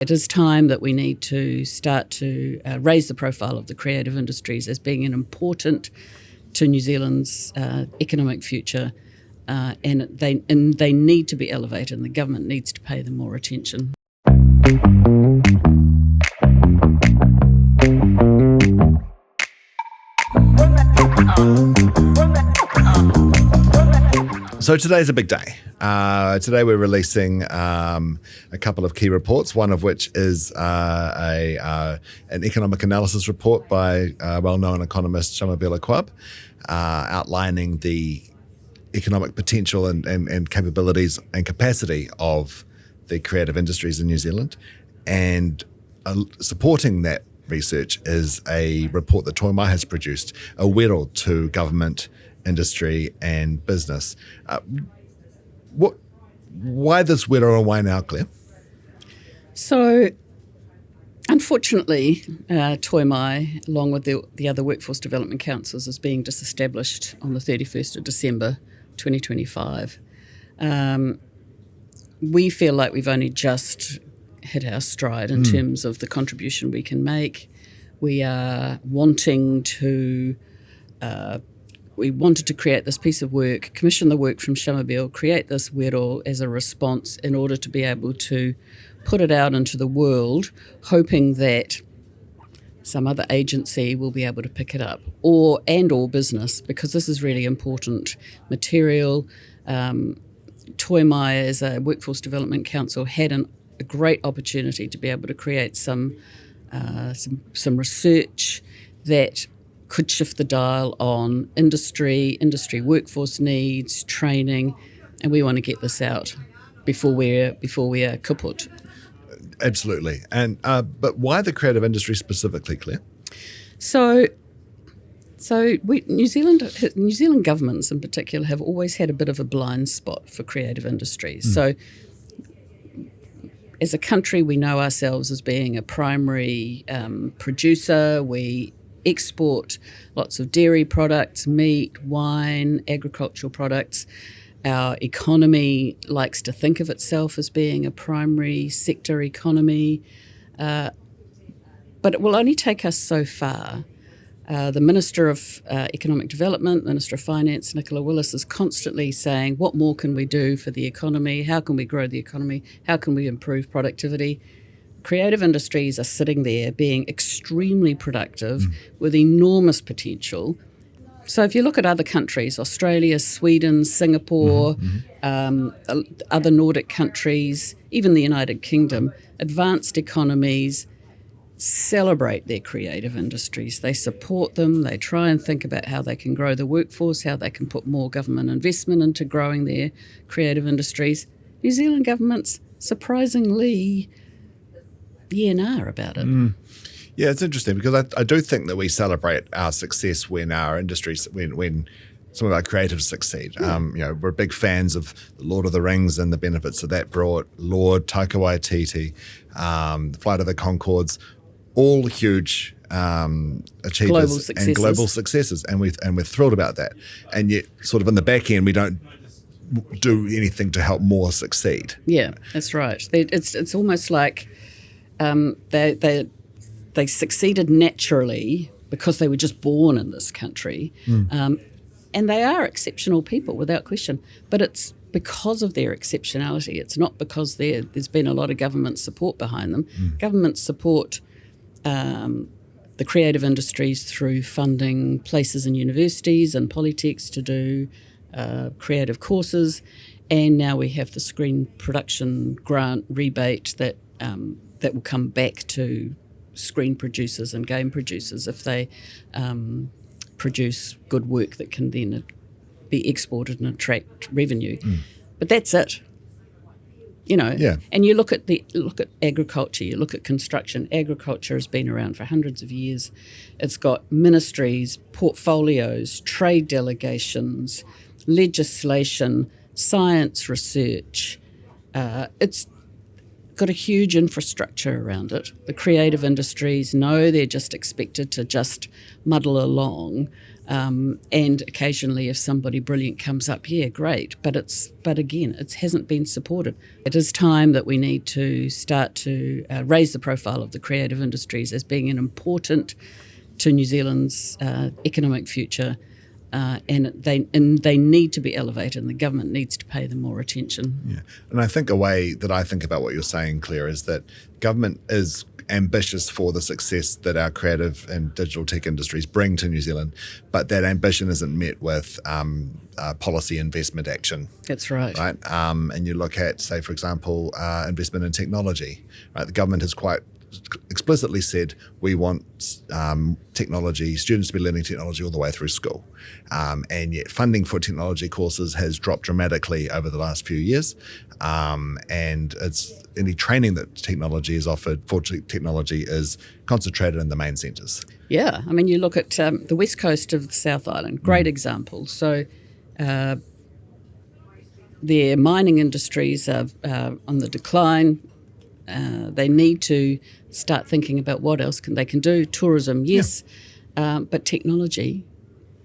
It is time that we need to start to raise the profile of the creative industries as being an important to New Zealand's economic future, and they need to be elevated, and the government needs to pay them more attention. So today's a big day. Today we're releasing a couple of key reports, one of which is an economic analysis report by well-known economist Shamabila Kwab, outlining the economic potential and capabilities and capacity of the creative industries in New Zealand. And supporting that research is a report that Toi Mai has produced, a wero to government, industry and business. Why this wero and why now, Claire? So, unfortunately, Toi Mai, along with the other workforce development councils, is being disestablished on the 31st of December 2025. We feel like we've only just hit our stride in terms of the contribution we can make. We are wanting to... we wanted to create this piece of work, commission the work from Shamabila, create this wero as a response in order to be able to put it out into the world, hoping that some other agency will be able to pick it up, or business, because this is really important material. Toi Mai, as a Workforce Development Council, had a great opportunity to be able to create some research that could shift the dial on industry workforce needs, training, and we want to get this out before we are kaput. Absolutely. And but why the creative industry specifically, Claire? So New Zealand governments in particular have always had a bit of a blind spot for creative industries. So as a country, we know ourselves as being a primary producer. We export lots of dairy products, meat, wine, agricultural products. Our economy likes to think of itself as being a primary sector economy, but it will only take us so far. The Minister of Economic Development, Minister of Finance, Nicola Willis, is constantly saying, what more can we do for the economy? How can we grow the economy? How can we improve productivity? Creative industries are sitting there being extremely productive with enormous potential. So if you look at other countries, Australia, Sweden, Singapore, other Nordic countries, even the United Kingdom, advanced economies celebrate their creative industries. They support them. They try and think about how they can grow the workforce, how they can put more government investment into growing their creative industries. New Zealand government's surprisingly about it. Yeah, it's interesting because I do think that we celebrate our success when our industries, when some of our creatives succeed. We're big fans of The Lord of the Rings and the benefits that brought, Lord, Taika Waititi, the Flight of the Conchords, all huge achievers and global successes, and we're thrilled about that. And yet, sort of in the back end, we don't do anything to help more succeed. Yeah, that's right. It's almost like they succeeded naturally because they were just born in this country, and they are exceptional people without question. But it's because of their exceptionality. It's not because there's been a lot of government support behind them. Governments support the creative industries through funding places in universities and polytechs to do creative courses, and now we have the screen production grant rebate that will come back to screen producers and game producers if they produce good work that can then be exported and attract revenue. But that's it. And you look at agriculture, you look at construction. Agriculture has been around for hundreds of years. It's got ministries, portfolios, trade delegations, legislation, science research. It's got a huge infrastructure around it. The creative industries know they're just expected to just muddle along. And occasionally, if somebody brilliant comes up, yeah, great. But again, it hasn't been supported. It is time that we need to start to raise the profile of the creative industries as being an important to New Zealand's economic future, and they need to be elevated, and the government needs to pay them more attention. Yeah, and I think a way that I think about what you're saying, Claire, is that government is ambitious for the success that our creative and digital tech industries bring to New Zealand, but that ambition isn't met with policy investment action. That's right. Right, and you look at, say, for example, investment in technology. Right, the government has quite explicitly said we want technology, students to be learning technology all the way through school. And yet funding for technology courses has dropped dramatically over the last few years. And it's any training that technology is offered for technology is concentrated in the main centres. Yeah, I mean, you look at the west coast of the South Island, great example. So their mining industries are on the decline. They need to start thinking about what else they can do. Tourism, yes, but technology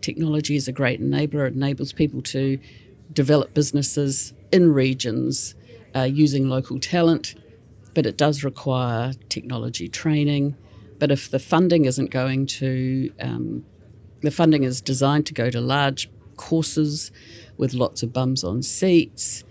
is a great enabler. It enables people to develop businesses in regions using local talent, but it does require technology training. But if the funding isn't going to, the funding is designed to go to large courses with lots of bums on seats.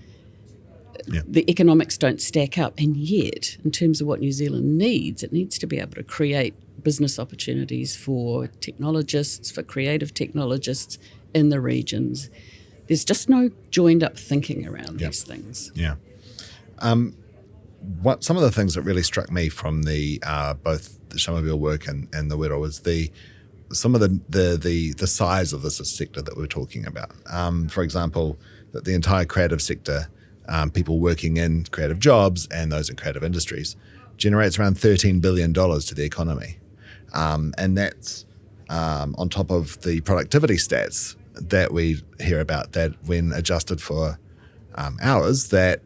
Yeah. The economics don't stack up, and yet, in terms of what New Zealand needs, it needs to be able to create business opportunities for technologists, for creative technologists in the regions. There's just no joined-up thinking around these things. Yeah. Some of the things that really struck me from the both the Shamobile work and the wero was some of the size of this sector that we're talking about. For example, that the entire creative sector, people working in creative jobs and those in creative industries, generates around $13 billion to the economy. And that's on top of the productivity stats that we hear about, that when adjusted for hours, that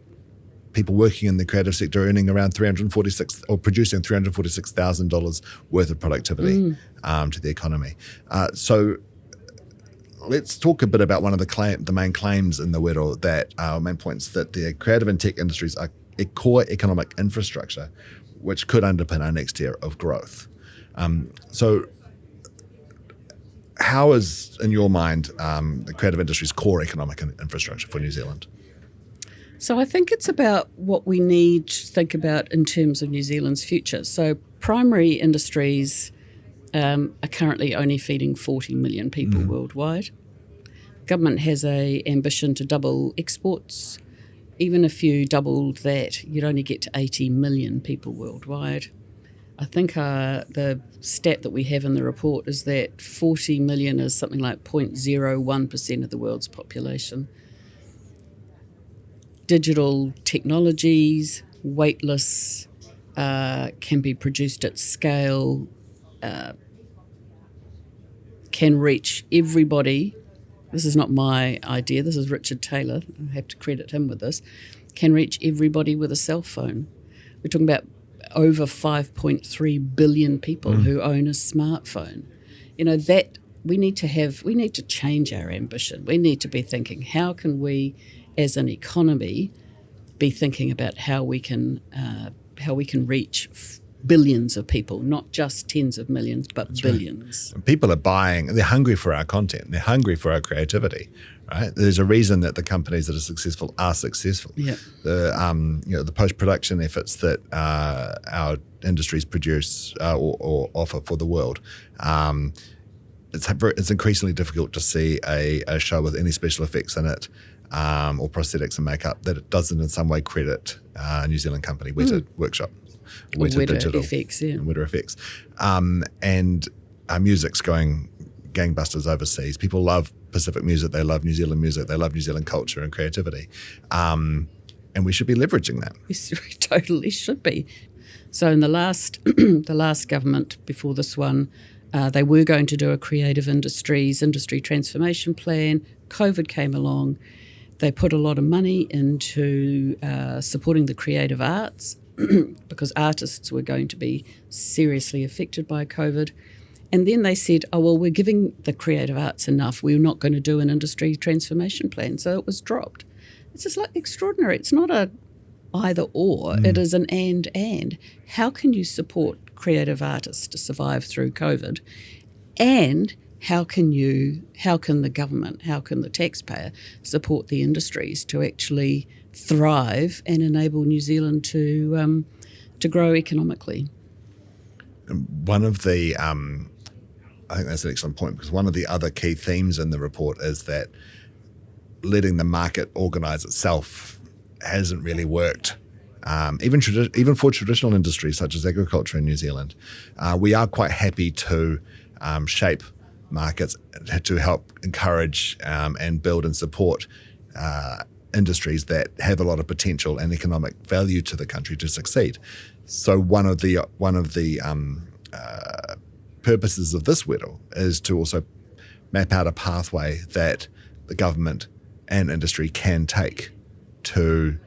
people working in the creative sector are earning around producing $346,000 worth of productivity to the economy. So let's talk a bit about one of the main claims in the wero, that main points, that the creative and tech industries are a core economic infrastructure which could underpin our next year of growth. So how is, in your mind, the creative industry's core economic infrastructure for New Zealand? So I think it's about what we need to think about in terms of New Zealand's future. So primary industries are currently only feeding 40 million people worldwide. Government has an ambition to double exports. Even if you doubled that, you'd only get to 80 million people worldwide. I think the stat that we have in the report is that 40 million is something like 0.01% of the world's population. Digital technologies, weightless, can be produced at scale, can reach everybody. This is not my idea, this is Richard Taylor, I have to credit him with this, can reach everybody with a cell phone. We're talking about over 5.3 billion people who own a smartphone. You know, that we need to change our ambition. We need to be thinking, how can we as an economy be thinking about how we can reach billions of people, not just tens of millions, but That's billions. Right. And people are buying, they're hungry for our content, they're hungry for our creativity, right? There's a reason that the companies that are successful are successful. Yeah. The post-production efforts that our industries produce or offer for the world, it's increasingly difficult to see a show with any special effects in it, or prosthetics and makeup, that it doesn't in some way credit a New Zealand company, Weta Workshop, Weta Digital, FX, yeah. Weta FX. And our music's going gangbusters overseas. People love Pacific music, they love New Zealand music, they love New Zealand culture and creativity. And we should be leveraging that. We totally should be. So in the last government before this one, they were going to do a creative industry transformation plan. COVID came along. They put a lot of money into supporting the creative arts because artists were going to be seriously affected by COVID. And then they said, oh, well, we're giving the creative arts enough. We're not going to do an industry transformation plan. So it was dropped. It's just like extraordinary. It's not a either or. It is an and. How can you support creative artists to survive through COVID? And how can the government, how can the taxpayer support the industries to actually thrive and enable New Zealand to grow economically? One of the, I think that's an excellent point, because one of the other key themes in the report is that letting the market organise itself hasn't really worked. Even for traditional industries such as agriculture in New Zealand, we are quite happy to shape markets to help encourage and build and support industries that have a lot of potential and economic value to the country to succeed. So one of the purposes of this wero is to also map out a pathway that the government and industry can take to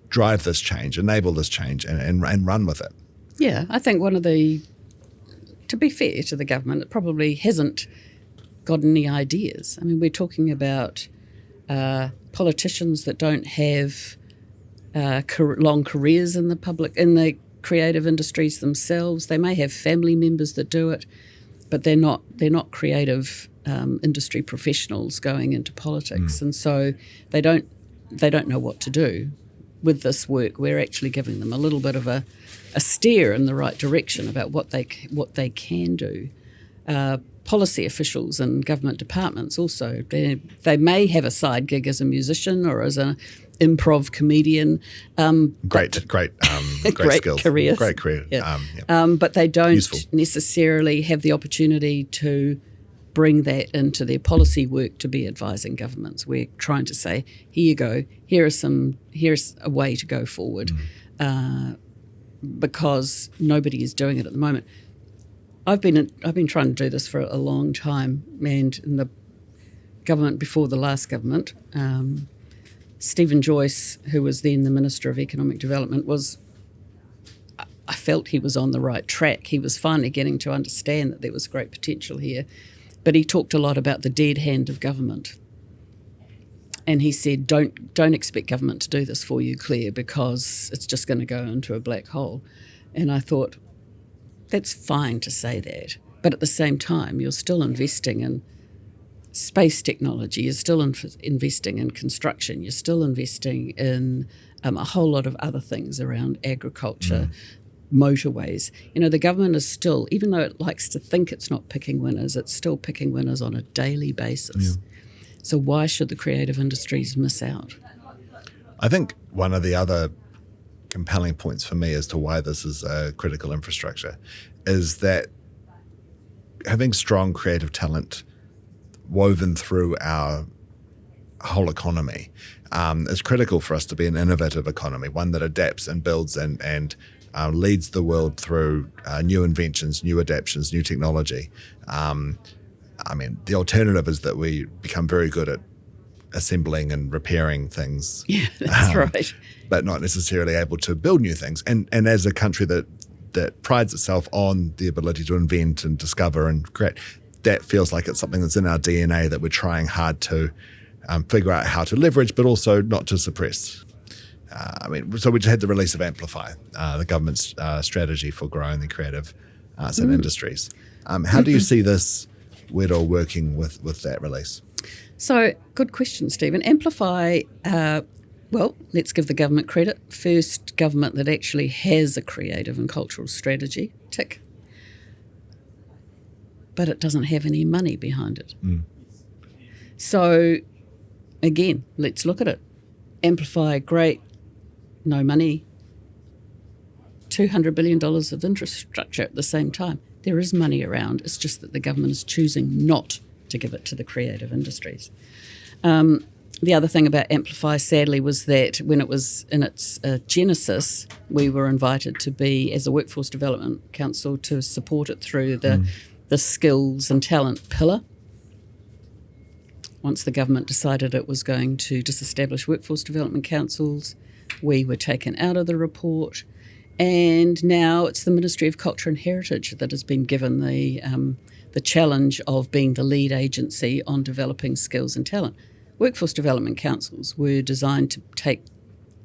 drive this change, enable this change, and run with it. Yeah, I think to be fair to the government, it probably hasn't got any ideas. I mean, we're talking about politicians that don't have long careers in the creative industries themselves. They may have family members that do it, but they're not creative industry professionals going into politics, and so they don't know what to do with this work. We're actually giving them a little bit of a steer in the right direction about what they can do. Policy officials and government departments also, they may have a side gig as a musician or as an improv comedian. Great skills. Careers. Great career. Yeah. But they don't Useful. necessarily have the opportunity to bring that into their policy work to be advising governments. We're trying to say, here you go, here's a way to go forward, because nobody is doing it at the moment. I've been trying to do this for a long time, and in the government before the last government, Stephen Joyce, who was then the Minister of Economic Development, I felt he was on the right track. He was finally getting to understand that there was great potential here. But he talked a lot about the dead hand of government. And he said, don't expect government to do this for you, Claire, because it's just going to go into a black hole. And I thought, that's fine to say that. But at the same time, you're still investing in space technology, you're still investing in construction, you're still investing in a whole lot of other things around agriculture, motorways. The government is still, even though it likes to think it's not picking winners, it's still picking winners on a daily basis. Yeah. So why should the creative industries miss out? I think one of the other compelling points for me as to why this is a critical infrastructure is that having strong creative talent woven through our whole economy is critical for us to be an innovative economy, one that adapts and builds and leads the world through new inventions, new adaptations, new technology. The alternative is that we become very good at assembling and repairing things. Yeah, that's right. But not necessarily able to build new things. And as a country that prides itself on the ability to invent and discover and create, that feels like it's something that's in our DNA that we're trying hard to figure out how to leverage, but also not to suppress. So we just had the release of Amplify, the government's strategy for growing the creative arts and industries. How do you see this wero working with that release? So, good question, Stephen. Amplify, let's give the government credit. First government that actually has a creative and cultural strategy, tick. But it doesn't have any money behind it. So, again, let's look at it. Amplify, great, no money, $200 billion of infrastructure at the same time. There is money around, it's just that the government is choosing not to give it to the creative industries. The other thing about Amplify, sadly, was that when it was in its genesis, we were invited to be, as a Workforce Development Council, to support it through the skills and talent pillar. Once the government decided it was going to disestablish workforce development councils, we were taken out of the report, And now it's the Ministry of Culture and Heritage that has been given the challenge of being the lead agency on developing skills and talent. Workforce development councils were designed to take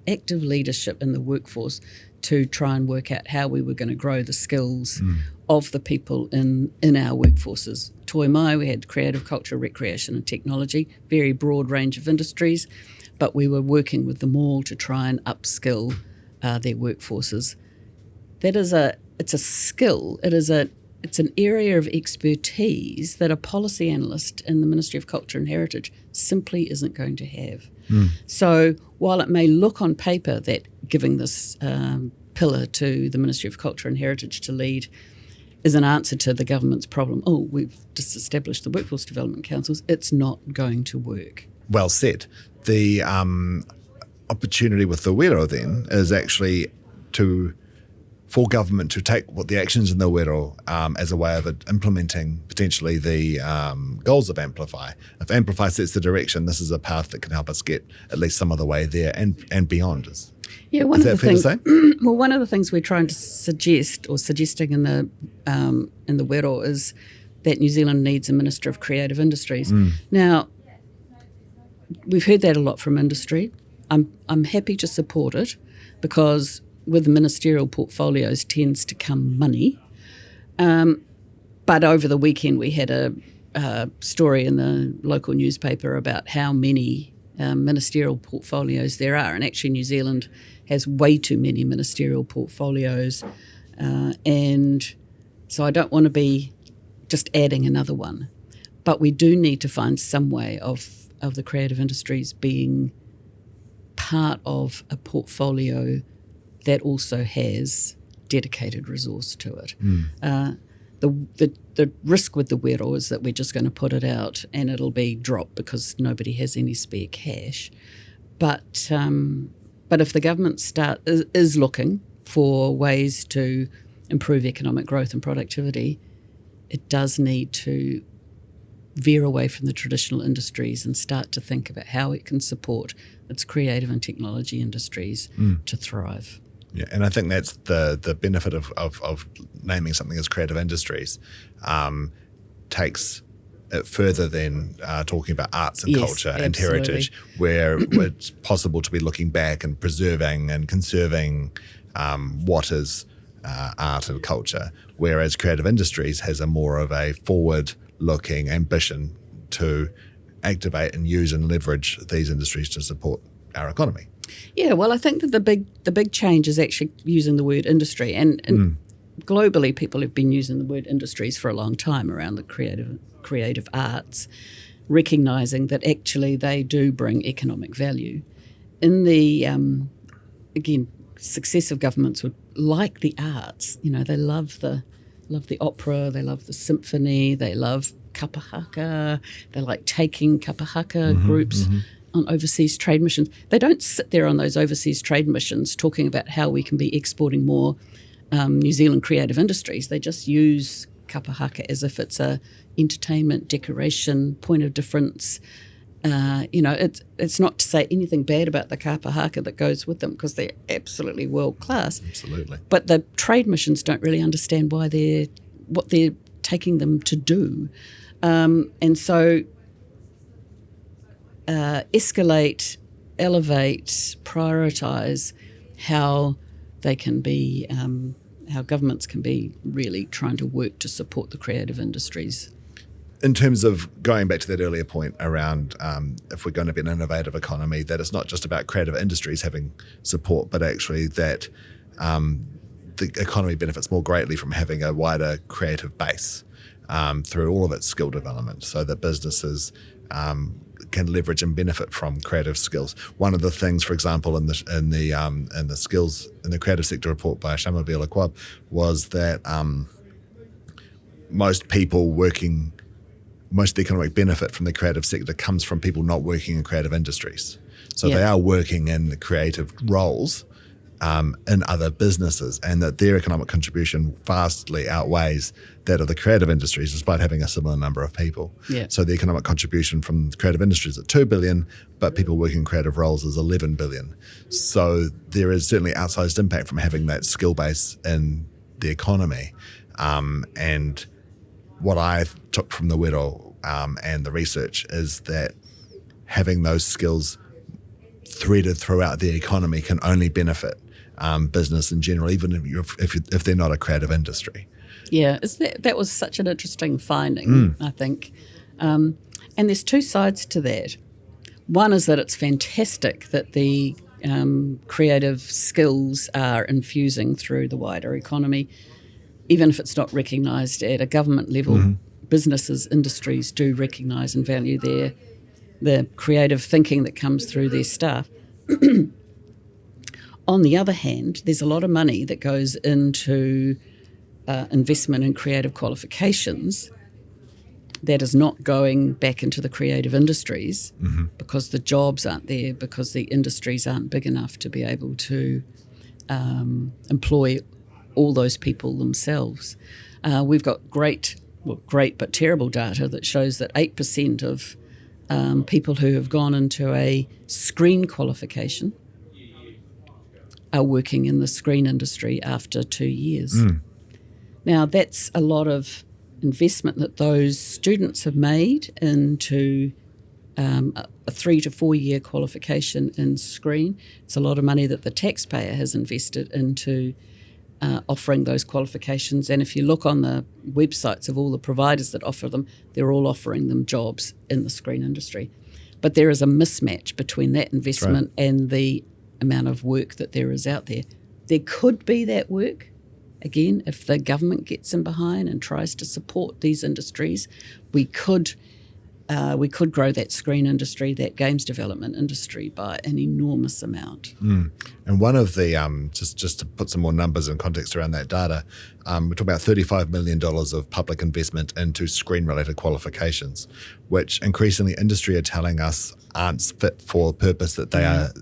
active leadership in the workforce to try and work out how we were going to grow the skills of the people in our workforces. Toi mai, we had creative, culture, recreation and technology, very broad range of industries, but we were working with them all to try and upskill their workforces. It's a skill. It's an area of expertise that a policy analyst in the Ministry of Culture and Heritage simply isn't going to have. So while it may look on paper that giving this pillar to the Ministry of Culture and Heritage to lead is an answer to the government's problem, we've just established the Workforce Development Councils, it's not going to work. Well said. The opportunity with the wero then is actually for government to take what the actions in the wero as a way of implementing potentially the goals of Amplify. If Amplify sets the direction, this is a path that can help us get at least some of the way there and beyond. Is that fair to say? Well, one of the things we're trying to suggesting in the wero is that New Zealand needs a Minister of Creative Industries. Now, we've heard that a lot from industry. I'm happy to support it because with ministerial portfolios tends to come money. But over the weekend we had a story in the local newspaper about how many ministerial portfolios there are. And actually New Zealand has way too many ministerial portfolios. And so I don't want to be just adding another one. But we do need to find some way of the creative industries being part of a portfolio that also has dedicated resource to it. The risk with the wero is that we're just going to put it out and it'll be dropped because nobody has any spare cash. But if the government is looking for ways to improve economic growth and productivity, it does need to veer away from the traditional industries and start to think about how it can support its creative and technology industries to thrive. Yeah, and I think that's the benefit of naming something as creative industries, takes it further than talking about arts and culture and heritage, where it's possible to be looking back and preserving and conserving what is art and culture, whereas creative industries has a more of a forward-looking ambition to activate and use and leverage these industries to support our economy. Yeah, well, I think that the big change is actually using the word industry, and globally people have been using the word industries for a long time around the creative arts, recognising that actually they do bring economic value. In the again, successive governments would like the arts. You know, they love the opera, they love the symphony, they love kapahaka, they like taking kapahaka groups on overseas trade missions. They don't sit there on those overseas trade missions talking about how we can be exporting more New Zealand creative industries. They just use kapahaka as if it's a entertainment, decoration, point of difference. It's not to say anything bad about the kapahaka that goes with them because they're absolutely world class. Absolutely. But the trade missions don't really understand what they're taking them to do. And so escalate, elevate, prioritise how they can be, how governments can be really trying to work to support the creative industries. In terms of going back to that earlier point around if we're going to be an innovative economy, that it's not just about creative industries having support, but actually that the economy benefits more greatly from having a wider creative base through all of its skill development, so that businesses can leverage and benefit from creative skills. One of the things, for example, in the skills in the creative sector report by Shamabila Kwab was that most of the economic benefit from the creative sector comes from people not working in creative industries. So they are working in the creative roles in other businesses, and that their economic contribution vastly outweighs that of the creative industries, despite having a similar number of people. Yeah. So the economic contribution from creative industries is at $2 billion, but people working in creative roles is $11 billion. So there is certainly outsized impact from having that skill base in the economy. And what I took from the wero and the research is that having those skills threaded throughout the economy can only benefit business in general, even if they're not a creative industry. Yeah, that was such an interesting finding, I think. And there's two sides to that. One is that it's fantastic that the creative skills are infusing through the wider economy, even if it's not recognised at a government level. Businesses, industries do recognise and value the creative thinking that comes through their staff. On the other hand, there's a lot of money that goes into investment in creative qualifications that is not going back into the creative industries because the jobs aren't there, because the industries aren't big enough to be able to employ all those people themselves. We've got great but terrible data that shows that 8% of people who have gone into a screen qualification are working in the screen industry after 2 years. Now, that's a lot of investment that those students have made into a 3 to 4 year qualification in screen. It's a lot of money that the taxpayer has invested into offering those qualifications. And if you look on the websites of all the providers that offer them, they're all offering them jobs in the screen industry. But there is a mismatch between that investment and the amount of work that there is out there. There could be that work, again, if the government gets in behind and tries to support these industries. We could grow that screen industry, that games development industry, by an enormous amount. And one of the, just to put some more numbers and context around that data, we're talking about $35 million of public investment into screen-related qualifications, which increasingly industry are telling us aren't fit for the purpose that they are,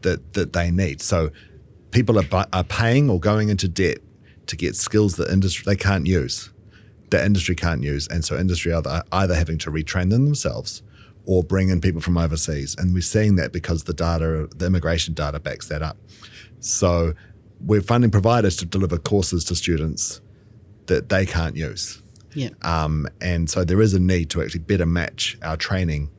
that they need. So people are paying or going into debt to get skills that industry they can't use. The industry can't use, and so industry are either having to retrain them themselves or bring in people from overseas, and we're seeing that because the immigration data backs that up. So we're funding providers to deliver courses to students that they can't use. Yeah. And so there is a need to actually better match our training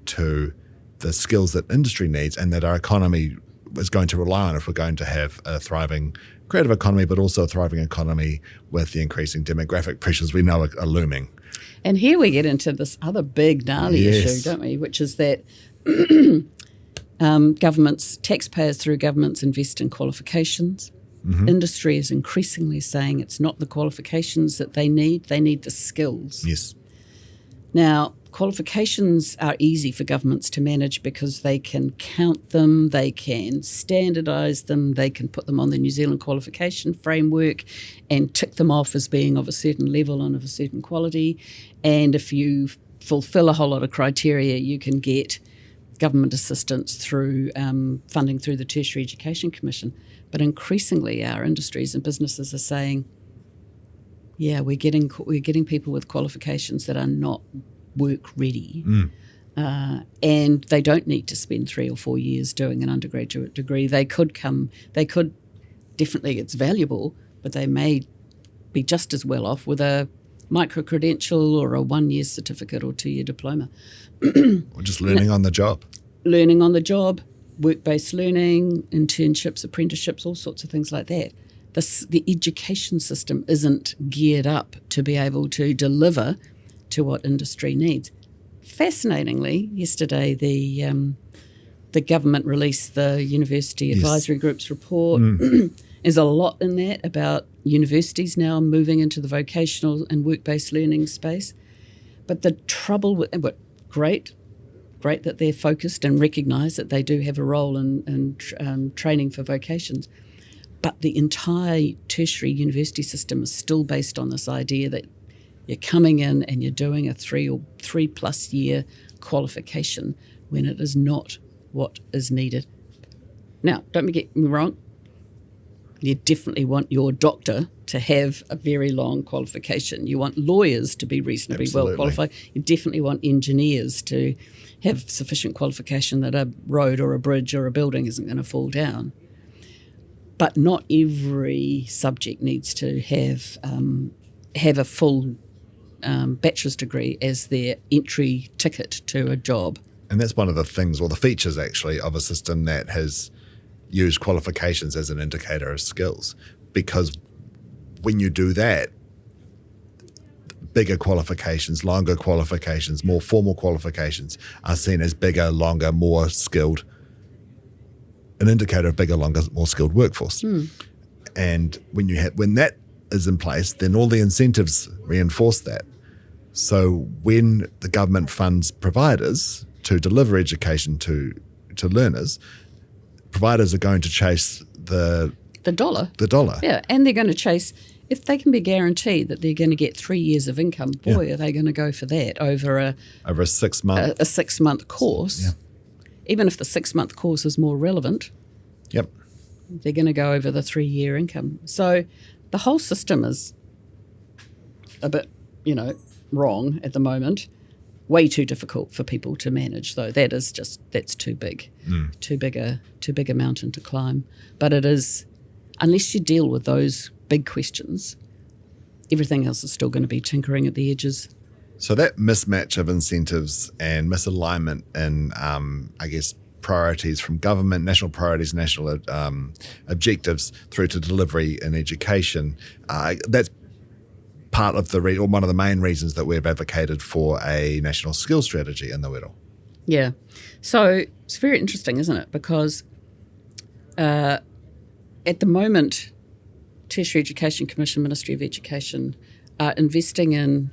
to the skills that industry needs and that our economy is going to rely on if we're going to have a thriving creative economy, but also a thriving economy with the increasing demographic pressures we know are looming. And here we get into this other big gnarly issue, don't we, which is that taxpayers through governments invest in qualifications. Industry is increasingly saying it's not the qualifications that they need the skills. Yes. Now, qualifications are easy for governments to manage because they can count them, they can standardise them, they can put them on the New Zealand qualification framework and tick them off as being of a certain level and of a certain quality. And if you fulfil a whole lot of criteria, you can get government assistance through funding through the Tertiary Education Commission. But increasingly our industries and businesses are saying, yeah, we're getting people with qualifications that are not work ready, and they don't need to spend 3 or 4 years doing an undergraduate degree. They could definitely, it's valuable, but they may be just as well off with a micro-credential or a 1-year certificate or 2-year diploma. Or just learning on the job. Learning on the job, work-based learning, internships, apprenticeships, all sorts of things like that. The education system isn't geared up to be able to deliver to what industry needs. Fascinatingly, yesterday the government released the University Advisory Group's report. There's a lot in that about universities now moving into the vocational and work-based learning space. But the trouble with great that they're focused and recognise that they do have a role in training for vocations. But the entire tertiary university system is still based on this idea that you're coming in and you're doing a 3+ year qualification when it is not what is needed. Now, don't get me wrong, You definitely want your doctor to have a very long qualification. You want lawyers to be reasonably Absolutely. well qualified. You definitely want engineers to have sufficient qualification that a road or a bridge or a building isn't going to fall down. But not every subject needs to have a full bachelor's degree as their entry ticket to a job. And that's one of the things, or the features actually, of a system that has used qualifications as an indicator of skills. Because when you do that, bigger qualifications, longer qualifications, more formal qualifications are seen as bigger, longer, more skilled, an indicator of bigger, longer, more skilled workforce. And when that is in place, then all the incentives reinforce that. So when the government funds providers to deliver education to learners, providers are going to chase the dollar. The dollar. Yeah, and they're going to chase, if they can be guaranteed that they're going to get 3 years of income, boy, are they going to go for that over a 6 month a 6 month course. Yeah. Even if the 6 month course is more relevant, Yep. they're going to go over the 3 year income. So the whole system is a bit, wrong at the moment. Way too difficult for people to manage, though. That's too big, too big a mountain to climb. But it is, unless you deal with those big questions, everything else is still going to be tinkering at the edges. So that mismatch of incentives and misalignment in, priorities from government, national priorities, national objectives through to delivery in education, that's part of or one of the main reasons that we've advocated for a national skills strategy in the wero. Yeah. So it's very interesting, isn't it? Because at the moment, Tertiary Education Commission, Ministry of Education are investing in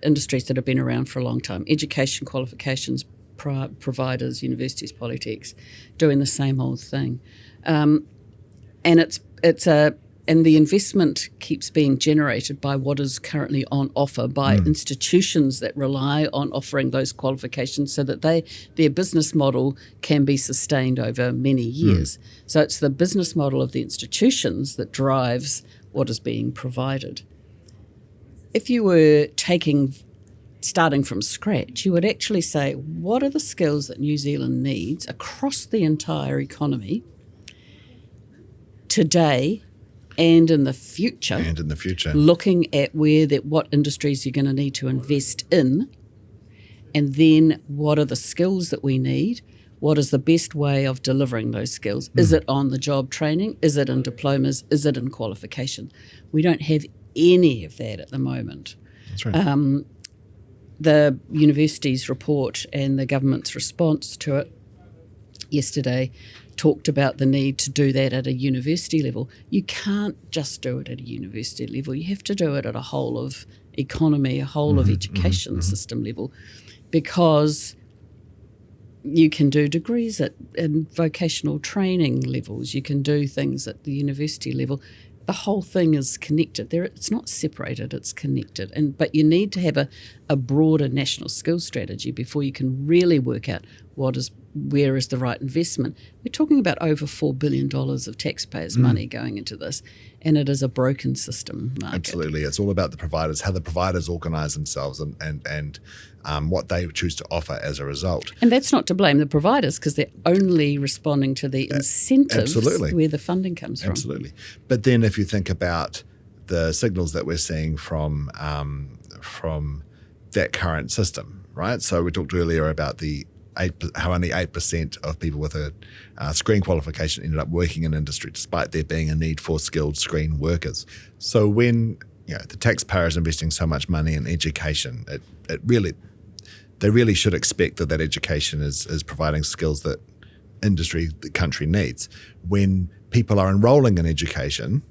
industries that have been around for a long time. Education qualifications providers, universities, polytechs, doing the same old thing. And the investment keeps being generated by what is currently on offer by institutions that rely on offering those qualifications so that their business model can be sustained over many years. So it's the business model of the institutions that drives what is being provided. If you were starting from scratch, you would actually say, what are the skills that New Zealand needs across the entire economy today and in the future, looking at what industries you're going to need to invest in, and then what are the skills that we need, what is the best way of delivering those skills. Is it on-the-job training? Is it in diplomas? Is it in qualification? We don't have any of that at the moment. That's right. The university's report and the government's response to it yesterday talked about the need to do that at a university level. You can't just do it at a university level. You have to do it at a whole of economy, a whole of education system level, because you can do degrees in vocational training levels. You can do things at the university level. The whole thing is connected. It's not separated, it's connected. But you need to have a broader national skills strategy before you can really work out where is the right investment. We're talking about over $4 billion of taxpayers' money going into this, and it is a broken system market. Absolutely. It's all about the providers, how the providers organise themselves and what they choose to offer as a result. And that's not to blame the providers, because they're only responding to the incentives where the funding comes from. Absolutely. But then if you think about the signals that we're seeing from that current system, right? So we talked earlier about how only 8% of people with a screen qualification ended up working in industry, despite there being a need for skilled screen workers. So when the taxpayer is investing so much money in education, they really should expect that education is providing skills that the country needs. When people are enrolling in education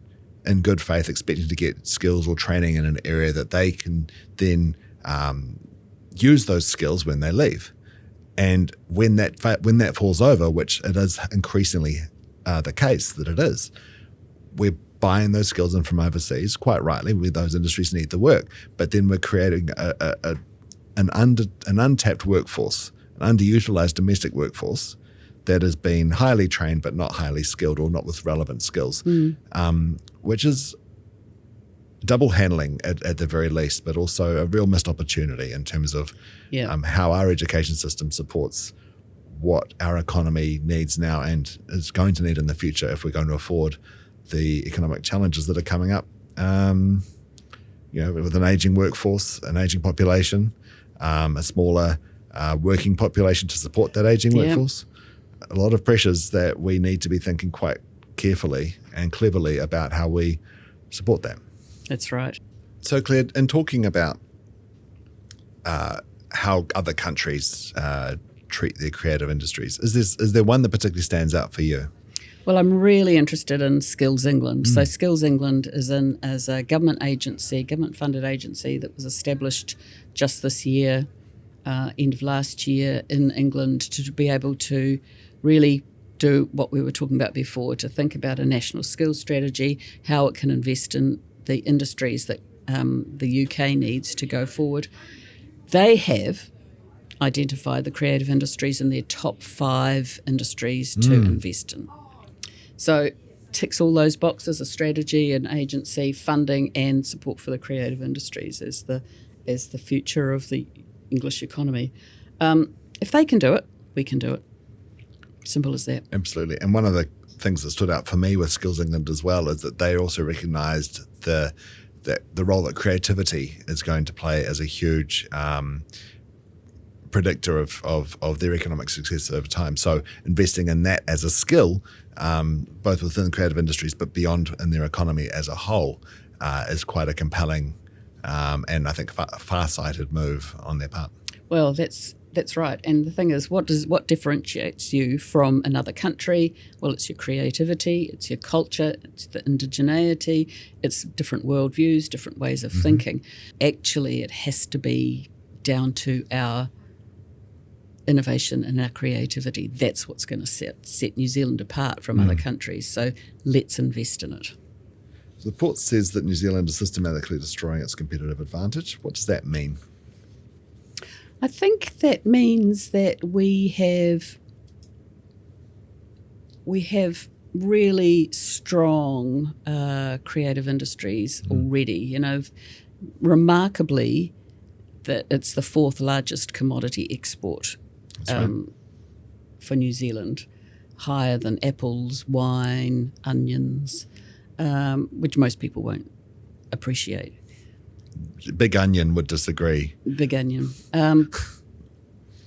in good faith, expecting to get skills or training in an area that they can then use those skills when they leave. And when that falls over, which it is increasingly the case that it is, we're buying those skills in from overseas, quite rightly, where those industries need the work. But then we're creating an untapped workforce, an underutilized domestic workforce that has been highly trained but not highly skilled or not with relevant skills, which is double handling at the very least, but also a real missed opportunity in terms of how our education system supports what our economy needs now and is going to need in the future if we're going to afford the economic challenges that are coming up. With an aging workforce, an aging population, a smaller working population to support that aging workforce. A lot of pressures that we need to be thinking quite carefully and cleverly about how we support that. That's right. So, Claire, in talking about how other countries treat their creative industries, is there one that particularly stands out for you? Well, I'm really interested in Skills England. So Skills England is as a government agency, government-funded agency that was established just this year, end of last year in England, to be able to really do what we were talking about before, to think about a national skills strategy, how it can invest in the industries that the UK needs to go forward. They have identified the creative industries in their top 5 industries to invest in. So ticks all those boxes: a strategy, an agency, funding, and support for the creative industries as the future of the English economy. If they can do it, we can do it. Simple as that. Absolutely. And one of the things that stood out for me with Skills England as well is that they also recognised the role that creativity is going to play as a huge predictor of their economic success over time. So investing in that as a skill, both within creative industries but beyond in their economy as a whole, is quite a compelling and I think far-sighted move on their part. Well, that's right. And the thing is, what differentiates you from another country? Well, it's your creativity, it's your culture, it's the indigeneity, it's different worldviews, different ways of thinking. Actually, it has to be down to our innovation and our creativity. That's what's going to set New Zealand apart from other countries. So let's invest in it. The report says that New Zealand is systematically destroying its competitive advantage. What does that mean? I think that means that we have really strong creative industries already. Remarkably, that it's the 4th largest commodity export for New Zealand, higher than apples, wine, onions, which most people won't appreciate. Big Onion would disagree. Big Onion.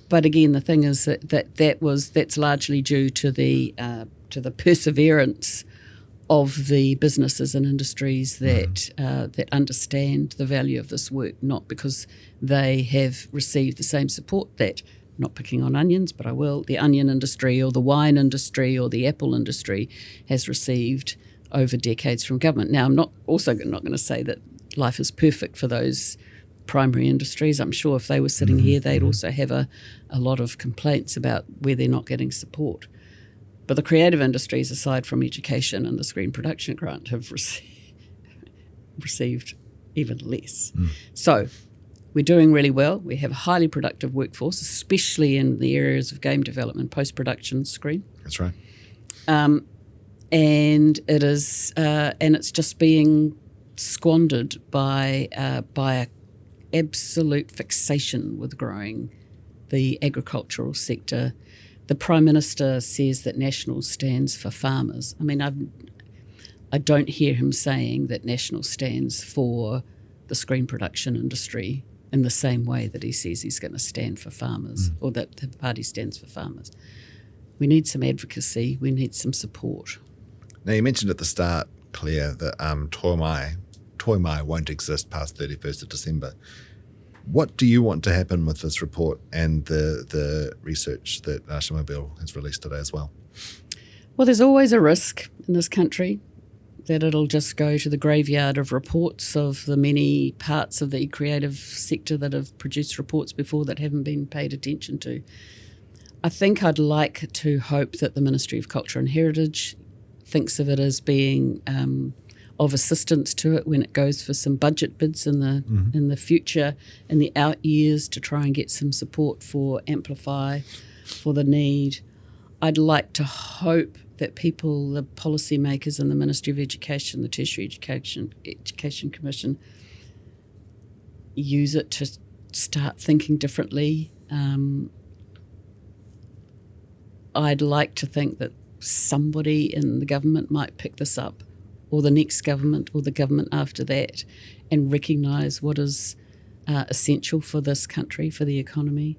But again, the thing is that's largely due to the perseverance of the businesses and industries that understand the value of this work, not because they have received the same support that, not picking on onions, but I will, the onion industry or the wine industry or the apple industry has received over decades from government. Now, I'm not going to say that life is perfect for those primary industries. I'm sure if they were sitting here, they'd also have a lot of complaints about where they're not getting support. But the creative industries, aside from education and the Screen Production Grant, have received even less. So we're doing really well. We have a highly productive workforce, especially in the areas of game development, post-production, screen. That's right. And it is, and it's just being squandered by a absolute fixation with growing the agricultural sector. The Prime Minister says that National stands for farmers. I mean, I don't hear him saying that National stands for the screen production industry in the same way that he says he's going to stand for farmers, or that the party stands for farmers. We need some advocacy. We need some support. Now, you mentioned at the start, Claire, that Toi Mai won't exist past 31st of December. What do you want to happen with this report and the research that Shamobile has released today as well? Well, there's always a risk in this country that it'll just go to the graveyard of reports of the many parts of the creative sector that have produced reports before that haven't been paid attention to. I think I'd like to hope that the Ministry of Culture and Heritage thinks of it as being of assistance to it when it goes for some budget bids in the future, in the out years, to try and get some support for Amplify, for the need. I'd like to hope that people, the policymakers in the Ministry of Education, the Tertiary Education Commission, use it to start thinking differently. I'd like to think that somebody in the government might pick this up, or the next government, or the government after that, and recognise what is essential for this country, for the economy.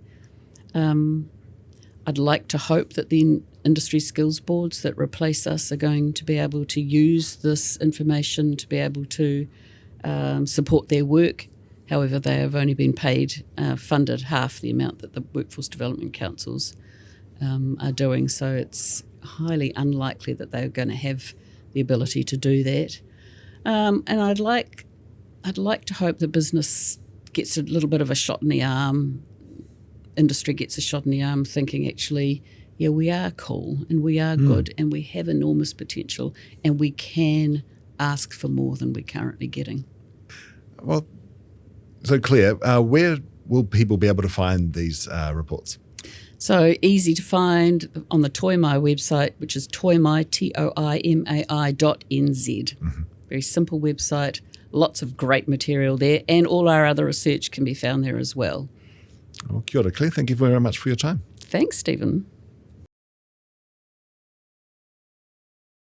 I'd like to hope that the industry skills boards that replace us are going to be able to use this information to be able to support their work. However, they have only been funded half the amount that the Workforce Development Councils are doing, so it's highly unlikely that they're going to have the ability to do that. And I'd like to hope that business gets a little bit of a shot in the arm, industry gets a shot in the arm, thinking actually, yeah, we are cool and we are good and we have enormous potential and we can ask for more than we're currently getting. Well, so Claire, where will people be able to find these reports? So easy to find on the Toimai website, which is toimai, toimai.nz. Very simple website, lots of great material there, and all our other research can be found there as well. Well, kia ora, Claire. Thank you very much for your time. Thanks, Stephen.